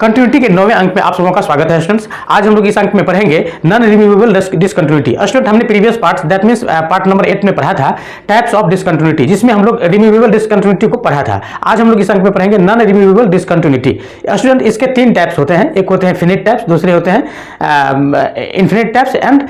Continuity के 9वें अंक में आप सबों का स्वागत है स्टूडेंट्स। आज हम लोग इस अंक में पढ़ेंगे नॉन रिमूवेबल डिसकंटिन्यूटी। स्टूडेंट हमने previous part that means part number 8 में पढ़ा था टाइप्स ऑफ डिसकंटिन्यूटी, जिसमें हम लोग रिमूवेबल डिसकंटिन्यूटी को पढ़ा था। आज हम लोग इस अंक में पढ़ेंगे नॉन रिमूवेबल डिसकंटिन्यूटी। स्टूडेंट इसके 3 टाइप्स होते हैं, एक होते हैं फिनिट टाइप्स, दूसरे होते हैं इनफिनिट टाइप्स एंड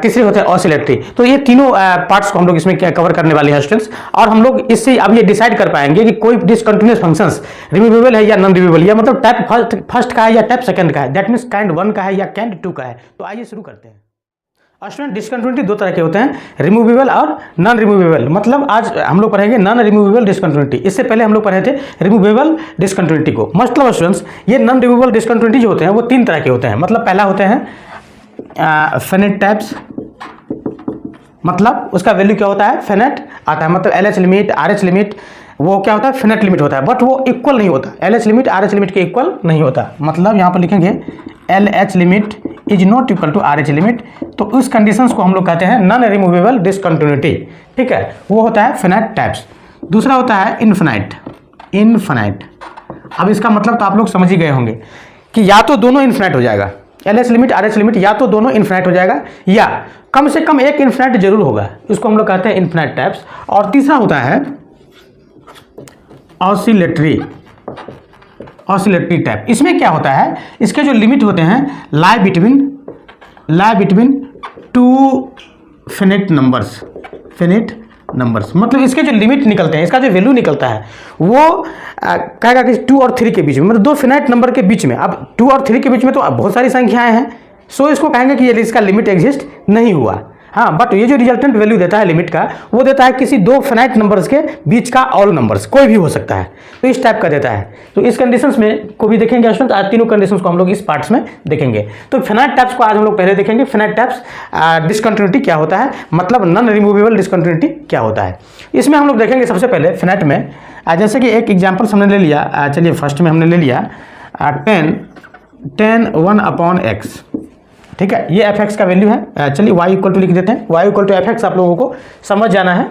तीसरे होते हैं ऑसिलेटरी। तो ये तीनों पार्ट्स को हम लोग इसमें कवर करने वाले हैं स्टूडेंट्स, और हम लोग इससे अब ये डिसाइड कर पाएंगे कि कोई डिसकंटिन्यूअस फंक्शंस रिमूवेबल है या नॉन रिमूवेबल, या मतलब टाइप फर्स्ट का है या टाइप सेकंड का है, दैट मींस काइंड 1 का है या काइंड 2 का है। तो आइए शुरू करते हैं। स्टूडेंट डिसकंटिन्यूटी 2 तरह के होते हैं, रिमूवेबल और नॉन रिमूवेबल। मतलब आज हम लोग पढ़ेंगे नॉन रिमूवेबल डिसकंटिन्यूटी। इससे पहले हम लोग पढ़े थे रिमूवेबल डिसकंटिन्यूटी को। मतलब स्टूडेंट्स ये नॉन रिमूवेबल डिसकंटिन्यूटी जो होते हैं वो 3 तरह के होते हैं। मतलब पहला होते हैं फिनिट टाइप्स, मतलब उसका वैल्यू क्या होता है, फिनिट आता है, मतलब LH लिमिट RH लिमिट वो क्या होता है, फिनिट लिमिट होता है, बट वो इक्वल नहीं होता, LH लिमिट RH लिमिट के इक्वल नहीं होता। मतलब यहाँ पर लिखेंगे LH limit is not equal to RH limit, तो उस कंडीशंस को हम लोग कहते हैं नॉन रिमूवेबल डिसकंटिन्यूटी। ठीक है, वो होता है फिनाइट टाइप्स। दूसरा होता है इनफिनाइट। अब इसका मतलब तो आप लोग समझ ही गए होंगे कि या तो दोनों इनफिनाइट हो जाएगा, LH लिमिट RH लिमिट या तो दोनों इनफिनाइट हो जाएगा, या कम से कम एक इनफिनाइट जरूर होगा, इसको हम लोग कहते हैं इनफिनाइट टाइप्स। और तीसरा होता है ऑसिलेटरी टाइप। इसमें क्या होता है, इसके जो लिमिट होते हैं लाई बिटवीन 2 फिनिट नंबर्स। मतलब इसके जो लिमिट निकलते हैं, इसका जो वैल्यू निकलता है वो कहेगा कि 2 और 3 के बीच में, मतलब 2 फिनाइट नंबर के बीच में। अब 2 और 3 के बीच में तो बहुत सारी संख्याएं हैं, सो इसको कहेंगे कि ये इसका लिमिट एग्जिस्ट नहीं हुआ। हाँ, बट ये जो रिजल्टेंट वैल्यू देता है लिमिट का, वो देता है किसी 2 फिनाइट नंबर्स के बीच का ऑल नंबर्स, कोई भी हो सकता है, तो इस टाइप का देता है। तो इस कंडीशंस में को भी देखेंगे स्टूडेंट, आज तीनों कंडीशंस को हम लोग इस पार्ट्स में देखेंगे। तो फिनाइट टाइप्स को आज हम लोग पहले देखेंगे, फिनाइट टाइप्स डिसकंटिन्यूटी क्या होता है, मतलब नॉन रिमूवेबल डिसकंटिन्यूटी क्या होता है। इसमें हम लोग देखेंगे सबसे पहले फिनाइट में, जैसे कि एक एग्जाम्पल हमने ले लिया, चलिए फर्स्ट में हमने ले लिया 10 1/x। ठीक है, ये fx का वैल्यू है। चलिए y इक्वल टू लिख देते हैं, y इक्वल टू fx आप लोगों को समझ जाना है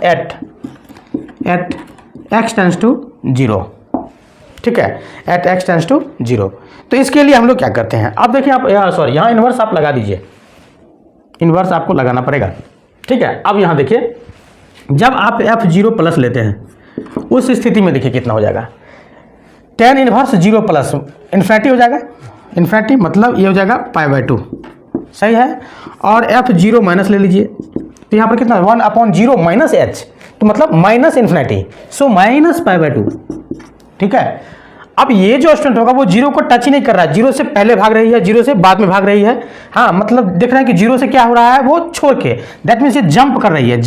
एट x टेंस टू 0। ठीक है, एट x टेंस टू 0। तो इसके लिए हम लोग क्या करते हैं, आप देखिए, आप यहाँ इन्वर्स आप लगा दीजिए, इन्वर्स आपको लगाना पड़ेगा। ठीक है, अब यहाँ देखिए, जब आप f0 प्लस लेते हैं उस स्थिति में देखिए कितना हो जाएगा, 10 इनवर्स 0 प्लस इन्फिनिटी हो जाएगा। इन्फिनिटी मतलब ये हो जाएगा π/2, सही है। और f0 माइनस ले लीजिए, तो यहाँ पर कितना 1/0 माइनस h, तो मतलब माइनस इन्फिनिटी, सो माइनस π/2। ठीक है, अब ये जो स्टूडेंट होगा वो 0 को टच ही नहीं कर रहा है, 0 से पहले भाग रही है, 0 से बाद में भाग रही है। हाँ, मतलब देख रहे हैं कि 0 से क्या हो रहा है, वो छोड़ के, दैट मीन्स ये जंप कर रही है,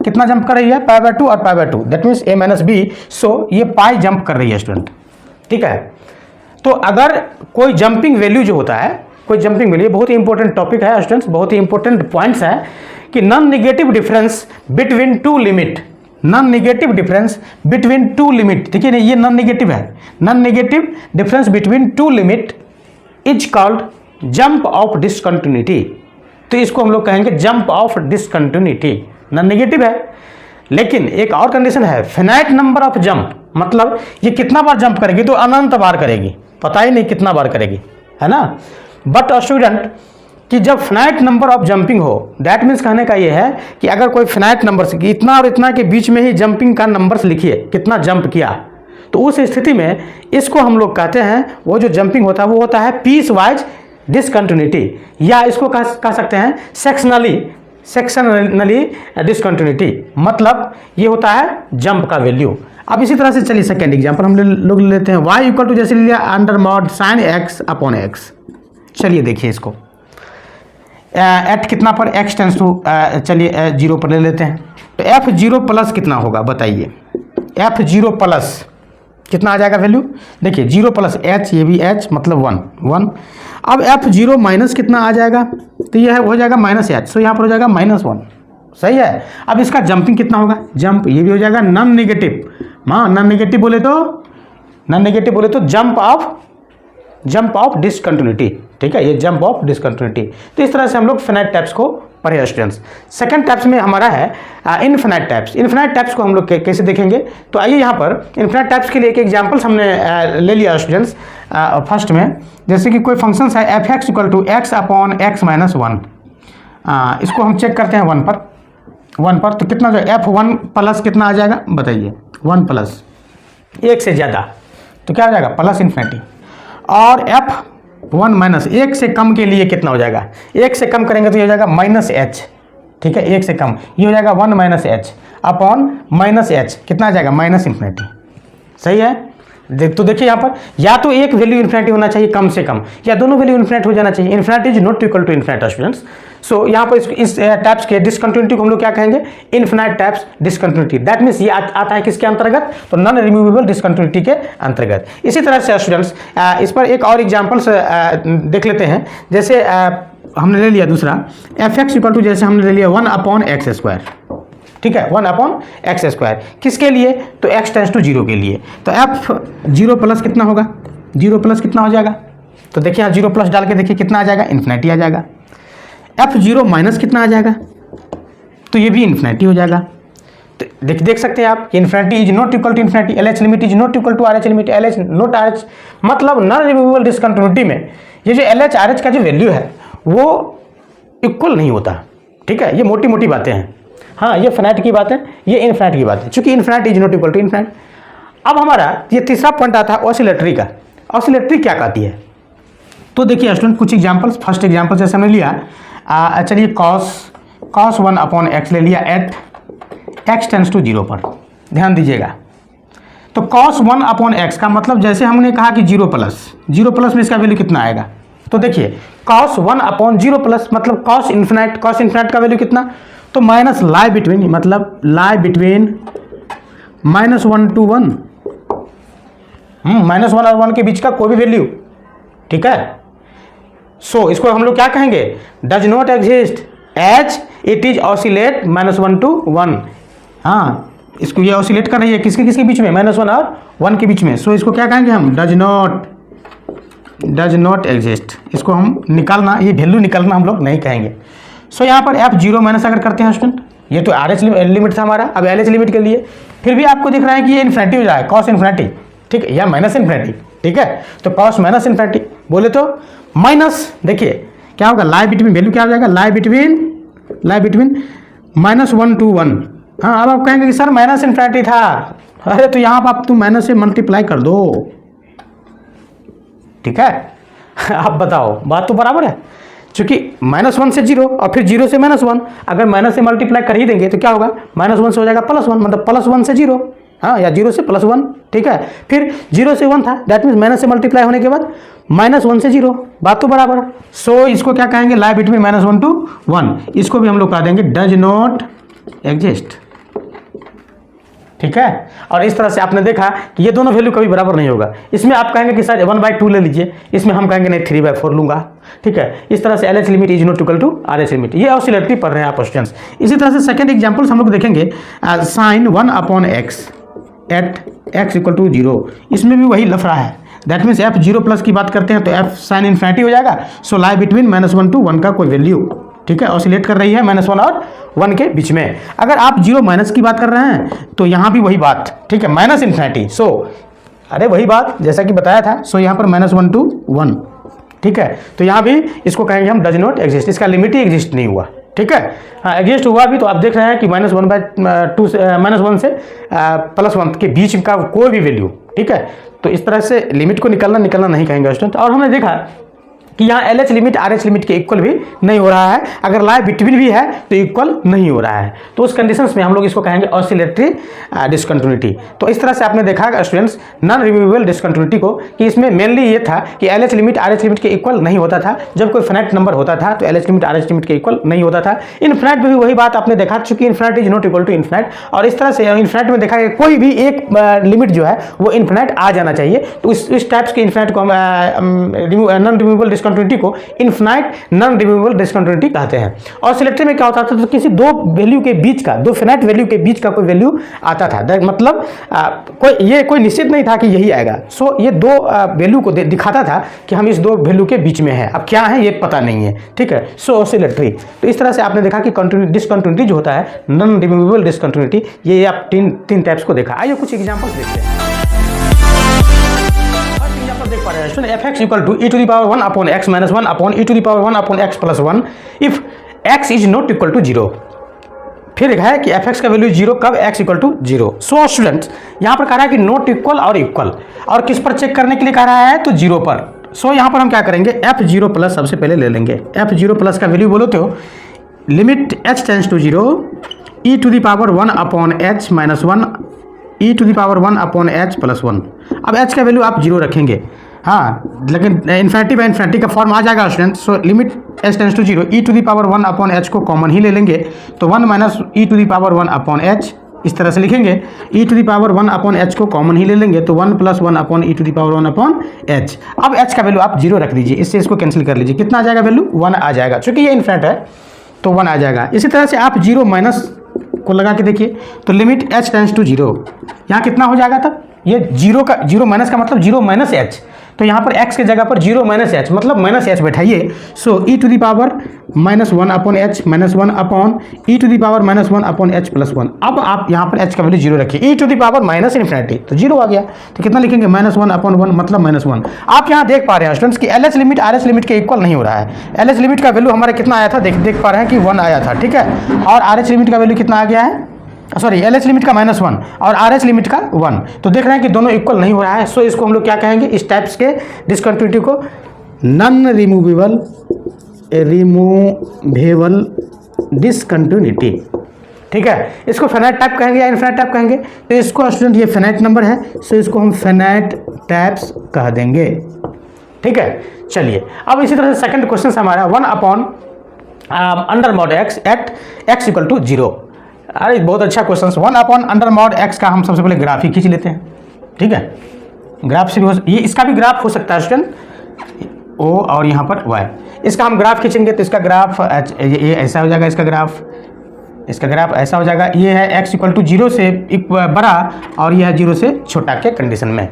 कितना जंप कर रही है, π/2 और π/2, that means a minus b, so ये पाई जंप कर रही है स्टूडेंट। ठीक है, तो अगर कोई जंपिंग वैल्यू जो होता है, कोई जंपिंग वैल्यू, बहुत ही इंपॉर्टेंट टॉपिक है स्टूडेंट्स, बहुत ही इंपॉर्टेंट पॉइंट्स है कि non negative difference between 2 limit, देखिए ये नॉन नेगेटिव है, non negative difference between 2 limit is called jump of discontinuity. तो इसको हम लोग कहेंगे jump of discontinuity, non negative है। लेकिन एक और कंडीशन है, फिनाइट नंबर ऑफ जंप, मतलब ये कितना बार जंप करेगी, तो अनंत बार करेगी, पता ही नहीं कितना बार करेगी, है ना। बट स्टूडेंट कि जब फिनाइट नंबर ऑफ जंपिंग हो, दैट मीन्स कहने का ये है कि अगर कोई फिनाइट नंबर से इतना और इतना के बीच में ही जंपिंग का नंबर्स लिखिए, कितना जंप किया, तो उस स्थिति में इसको हम लोग कहते हैं, वो जो जंपिंग होता है वो होता है पीस वाइज डिसकंटिन्यूटी, या इसको कह सकते हैं सेक्शनली डिसकंटिन्यूटी, मतलब ये होता है जंप का वैल्यू। अब इसी तरह से चलिए सेकेंड एग्जांपल हम लोग लेते हैं, y इक्वल टू जैसे लिया अंडर मॉड sin x/x। चलिए देखिए इसको, एट कितना पर x टेंस टू, चलिए 0 पर ले लेते हैं, तो f0 प्लस कितना होगा बताइए, f0 प्लस कितना आ जाएगा वैल्यू, देखिए 0 प्लस h, ये भी h मतलब 1। अब f0 माइनस कितना आ जाएगा, तो यह हो जाएगा माइनस h, सो यहाँ पर हो जाएगा -1, सही है। अब इसका जंपिंग कितना होगा, जंप ये भी हो जाएगा नॉन नेगेटिव। हाँ, नॉन नेगेटिव बोले तो जंप ऑफ डिसकंटिन्यूटी, ठीक है, ये जंप ऑफ डिसकंटिन्यूटी। तो इस तरह से हम लोग फिनाइट टाइप्स को पढ़े स्टूडेंट्स। सेकंड टाइप्स में हमारा है इनफिनाइट टाइप्स। इनफिनाइट टाइप्स को हम लोग कैसे देखेंगे, तो आइए यहाँ पर इनफिनाइट टाइप्स के लिए एक एग्जांपल्स हमने ले लिया स्टूडेंट्स। फर्स्ट में जैसे कि कोई फंक्शंस है F x equal to X upon x minus 1, इसको हम चेक करते हैं 1 पर, तो कितना जो एफ 1 प्लस कितना आ जाएगा बताइए, 1 प्लस 1 से ज़्यादा तो क्या हो जाएगा प्लस इन्फिनिटी, और एफ 1 माइनस 1 से कम के लिए कितना हो जाएगा, 1 से कम करेंगे तो ये हो जाएगा माइनस एच, ठीक है, 1 से कम ये हो जाएगा 1 minus H upon minus H, कितना आ जाएगा माइनस इन्फिनिटी। सही है, तो देखिए यहाँ पर या तो एक वैल्यू इन्फिनिटी होना चाहिए कम से कम, या दोनों वैल्यू इन्फिनिट हो जाना चाहिए। Infinity is not equal to infinite students. So यहाँ पर इस टाइप्स के डिसकंटिन्यूटी को हम लोग क्या कहेंगे, infinite types discontinuity. That means ये आता है किसके अंतर्गत, तो नॉन रिमूवेबल डिसकंटिन्यूटी के अंतर्गत। इसी तरह से स्टूडेंट्स इस पर एक और एग्जाम्पल्स देख लेते हैं। जैसे हमने ले लिया दूसरा एफ एक्स इक्वल टू, जैसे हमने ले लिया 1 अपॉन एक्स स्क्वायर, ठीक है, 1 अपॉन एक्स स्क्वायर, किसके लिए, तो x टेंस टू 0 के लिए। तो f 0 प्लस कितना होगा, 0 प्लस कितना हो जाएगा, तो देखिए यहाँ 0 प्लस डाल के देखिए कितना आ जाएगा, इन्फिनिटी आ जाएगा। f 0 माइनस कितना आ जाएगा, तो ये भी इन्फिनिटी हो जाएगा। तो देख सकते हैं आप, infinity is not equal to infinity, L H limit is not equal to R H limit, L H not R H, मतलब नॉन रिमूवेबल डिसकंटिन्यूटी में ये जो एल एच आर एच का जो वैल्यू है वो इक्वल नहीं होता, ठीक है, ये मोटी मोटी बातें हैं। हाँ, ये फिनाइट की बात है, ये इनफिनाइट की बात है, चूंकि infinite is not equal to infinite. अब हमारा ये तीसरा पॉइंट आता है ऑसिलेटरी का। ऑसिलेटरी क्या कहती है, तो देखिए स्टूडेंट कुछ एग्जांपल्स, फर्स्ट एग्जांपल जैसे हमने लिया, चलिए कॉस 1 अपॉन एक्स ले लिया एट एक्स टेंस टू 0 पर, ध्यान दीजिएगा। तो कॉस 1 अपॉन एक्स का मतलब जैसे हमने कहा कि 0 प्लस में इसका वैल्यू कितना आएगा, तो देखिए कॉस 1 अपॉन 0 प्लस मतलब कॉस इन्फिनाइट का वैल्यू कितना, तो माइनस लाई बिटवीन, मतलब लाई बिटवीन -1 to 1, -1 और 1 के बीच का कोई भी वैल्यू, ठीक है। सो इसको हम लोग क्या कहेंगे, does not exist as it is oscillate -1 to 1। हाँ, इसको ये ऑसिलेट कर रही है किसके बीच में, -1 और 1 के बीच में। सो इसको क्या कहेंगे हम, डज नॉट एग्जिस्ट। इसको हम निकालना, ये वैल्यू निकालना हम लोग नहीं कहेंगे। सो यहाँ पर f 0 माइनस अगर करते हैं स्टूडेंट, ये तो आर एच लिमिट था हमारा, अब एल एच लिमिट के लिए फिर भी आपको दिख रहा है कि ये इन्फिनिटी हो जाए, कॉस इन्फिनिटी, ठीक है, या माइनस इन्फिनिटी, ठीक है। तो कॉस माइनस इन्फिनिटी बोले तो माइनस, देखिए क्या होगा, लाई बिटवीन वैल्यू क्या हो जाएगा, लाई बिटवीन -1 to 1। हाँ, अब आप कहेंगे कि सर माइनस इन्फिनिटी था, अरे तो यहाँ पर आप तुम माइनस से मल्टीप्लाई कर दो, ठीक है। आप बताओ, बात तो बराबर है, चूंकि -1 से 0 और फिर 0 से -1, अगर माइनस से मल्टीप्लाई कर ही देंगे तो क्या होगा, -1 से हो जाएगा +1, मतलब +1 से 0, हाँ, या 0 से +1, ठीक है। फिर 0 से 1 था, दैट मीन्स माइनस से मल्टीप्लाई होने के बाद -1 से 0, बात तो बराबर। सो इसको क्या कहेंगे, लाई बिटवीन -1 to 1, इसको भी हम लोग कह देंगे डज नॉट एग्जिस्ट, ठीक है। और इस तरह से आपने देखा कि ये दोनों वैल्यू कभी बराबर नहीं होगा। इसमें आप कहेंगे कि सर 1/2 ले लीजिए, इसमें हम कहेंगे नहीं 3/4 लूंगा, ठीक है। इस तरह से L H limit is not equal to R H limit, ये ऑसिलेटरी पढ़ रहे हैं आप स्टूडेंट्स। इसी तरह से सेकंड एग्जांपल्स हम लोग देखेंगे, sine 1 upon X at x equal to 0, इसमें भी वही लफड़ा है। दैट मीन्स f 0 प्लस की बात करते हैं तो f साइन इन्फिनिटी हो जाएगा। सो लाई बिटवीन -1 to 1 का कोई वैल्यू, ठीक है, ऑसिलेट कर रही है -1 और 1 के बीच में। अगर आप 0 माइनस की बात कर रहे हैं तो यहाँ भी वही बात, ठीक है, माइनस इन्फिनिटी। सो अरे वही बात जैसा कि बताया था। सो यहाँ पर -1 to 1, ठीक है, तो यहाँ भी इसको कहेंगे हम डज नॉट एग्जिस्ट, इसका लिमिट ही एग्जिस्ट नहीं हुआ, ठीक है। हाँ, एग्जिस्ट हुआ भी तो आप देख रहे हैं कि -1/2 -1 से +1 के बीच का कोई भी वैल्यू, ठीक है। तो इस तरह से लिमिट को निकलना नहीं कहेंगे स्टूडेंट। और हमने देखा कि यहाँ L H limit are H limit के इक्वल भी नहीं हो रहा है, अगर लाई बिटवीन भी है तो इक्वल नहीं हो रहा है, तो उस कंडीशंस में हम लोग इसको कहेंगे ऑसिलेटरी डिसकंटिन्यूटी। तो इस तरह से आपने देखा स्टूडेंट्स नॉन रिमूवेबल डिसकंटिन्यूटी को, कि इसमें मेनली ये था कि L H limit are H limit के इक्वल नहीं होता था। जब कोई फिनाइट नंबर होता था तो L H limit are H limit के इक्वल नहीं होता था। इनफिनाइट में भी वही बात आपने देखा, चूंकि infinite is not equal to infinite, और इस तरह से इनफिनाइट में देखा कि कोई भी एक लिमिट जो है वो इनफिनाइट आ जाना चाहिए। तो इस टाइप्स के इनफिनाइट को नॉन रिमूवेबल डिसकंटिन्यूटी डिसकंटिन्यूटी को इन्फिनाइट नॉन रिमूवेबल डिसकंटिन्यूटी कहते हैं। ऑसिलेटरी में क्या होता था, तो किसी दो वैल्यू के बीच का, दो फिनाइट वैल्यू के बीच का कोई वैल्यू आता था, मतलब कोई निश्चित नहीं था कि यही आएगा। सो ये दो वैल्यू को दिखाता था कि हम इस दो वैल्यू के बीच में है, अब क्या है ये पता नहीं है, ठीक है। सो ऑसिलेटरी, तो इस तरह से आपने देखा कि डिसकंटिन्यूटी जो होता है, नॉन रिमूवेबल डिसकंटिन्यूटी, ये आप तीन टाइप्स को देखा। आइए कुछ एग्जांपल्स देखते हैं। देख पा रहे हैं f x equal to e to the power 1 upon x minus 1 upon e to the power 1 upon x plus 1 if x is not equal to 0। फिर है कि एफ एक्स का वैल्यू 0 कब, x equal to 0। So students यहाँ पर कह रहा है कि नॉट इक्वल और इक्वल, और किस पर चेक करने के लिए कह रहा है, तो 0 पर। सो यहाँ पर हम क्या करेंगे, f0 प्लस सबसे पहले ले लेंगे। f0 प्लस का वैल्यू बोलो तो limit h tends to 0 e to the power 1 upon h minus 1 e to the power 1 upon h plus 1। अब h का वैल्यू आप 0 रखेंगे, हाँ, लेकिन इन्फिनिटी बाय इन्फिनिटी का फॉर्म आ जाएगा student. So limit h tends to 0 e to the power 1 upon h को कॉमन ही ले लेंगे, तो 1 minus e to the power 1 upon h इस तरह से लिखेंगे। E to the power 1 upon h को कॉमन ही ले लेंगे, तो 1 plus 1 upon e to the power 1 upon h। अब h का वैल्यू आप 0 रख दीजिए, इससे इसको कैंसिल कर लीजिए, कितना आ जाएगा वैल्यू, 1 आ जाएगा, चूंकि ये इन्फिनिट है तो 1 आ जाएगा। इसी तरह से आप 0 माइनस को लगा के देखिए, तो लिमिट h टेंस टू 0, यहाँ कितना हो जाएगा तब, ये 0 माइनस का मतलब 0 माइनस h, तो यहाँ पर x के जगह पर 0 माइनस h मतलब माइनस h बैठाइए। So e to the power minus 1 upon h minus 1 upon e to the power minus 1 upon h plus 1। अब आप यहाँ पर h का वैल्यू 0 रखिए, e to the power minus infinity तो 0 आ गया, तो कितना लिखेंगे, माइनस 1 अपॉन 1 मतलब माइनस 1। आप यहाँ देख पा रहे हैं स्टूडेंट्स कि L H limit are H limit के इक्वल नहीं हो रहा है। एल एच लिमिट का वैल्यू हमारा कितना आया था, देख पा रहे हैं कि 1 आया था, ठीक है, और आर एच लिमिट का वैल्यू कितना आ गया है, सॉरी एल एच लिमिट का -1 और आर एच लिमिट का 1, तो देख रहे हैं कि दोनों इक्वल नहीं हो रहा है। सो इसको हम लोग क्या कहेंगे, इस टाइप्स के डिसकंटिन्यूटी को नॉन रिमूवेबल डिसकंटिन्यूटी, ठीक है। इसको फेनाइट टाइप कहेंगे या इनफिनिट टाइप कहेंगे, तो इसको स्टूडेंट ये फेनाइट नंबर है, सो इसको हम फेनाइट टाइप्स कह देंगे, ठीक है। चलिए अब इसी तरह से सेकंड क्वेश्चन हमारा 1 upon under mod x at x equal to 0। अरे बहुत अच्छा question. 1 upon under mod x का हम सबसे पहले ग्राफ ही खींच लेते हैं, ठीक है। ग्राफ से भी ये इसका भी ग्राफ हो सकता है स्टूडेंट, ओ और यहाँ पर y, इसका हम ग्राफ खींचेंगे तो इसका ग्राफ ये ऐसा हो जाएगा, इसका ग्राफ ऐसा हो जाएगा। ये है x इक्वल टू 0 से बड़ा और यह है 0 से छोटा के कंडीशन में।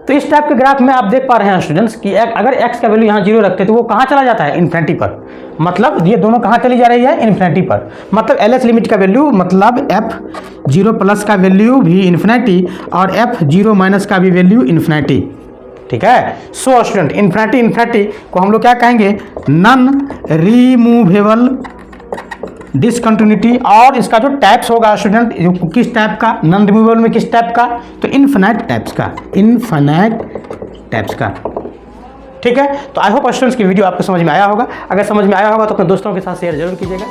तो इस टाइप के ग्राफ में आप देख पा रहे हैं स्टूडेंट्स कि अगर x का वैल्यू यहाँ 0 रखते हैं तो वो कहाँ चला जाता है, इन्फिनिटी पर, मतलब ये दोनों कहाँ चली जा रही है, इन्फिनिटी पर। मतलब एल एच लिमिट का वैल्यू मतलब f0 प्लस का वैल्यू भी इन्फिनिटी और f0 माइनस का भी वैल्यू इन्फिनिटी, ठीक है। सो स्टूडेंट इन्फिनिटी को हम लोग क्या कहेंगे, नॉन रिमूवेबल डिसकंटिन्यूटी, और इसका जो टाइप्स होगा स्टूडेंट, किस टाइप का, नॉन रिमूवेबल में किस टाइप का, तो इनफिनाइट टाइप्स का, ठीक है। तो आई होप स्टूडेंट्स की वीडियो आपको समझ में आया होगा। अगर समझ में आया होगा तो अपने दोस्तों के साथ शेयर जरूर कीजिएगा।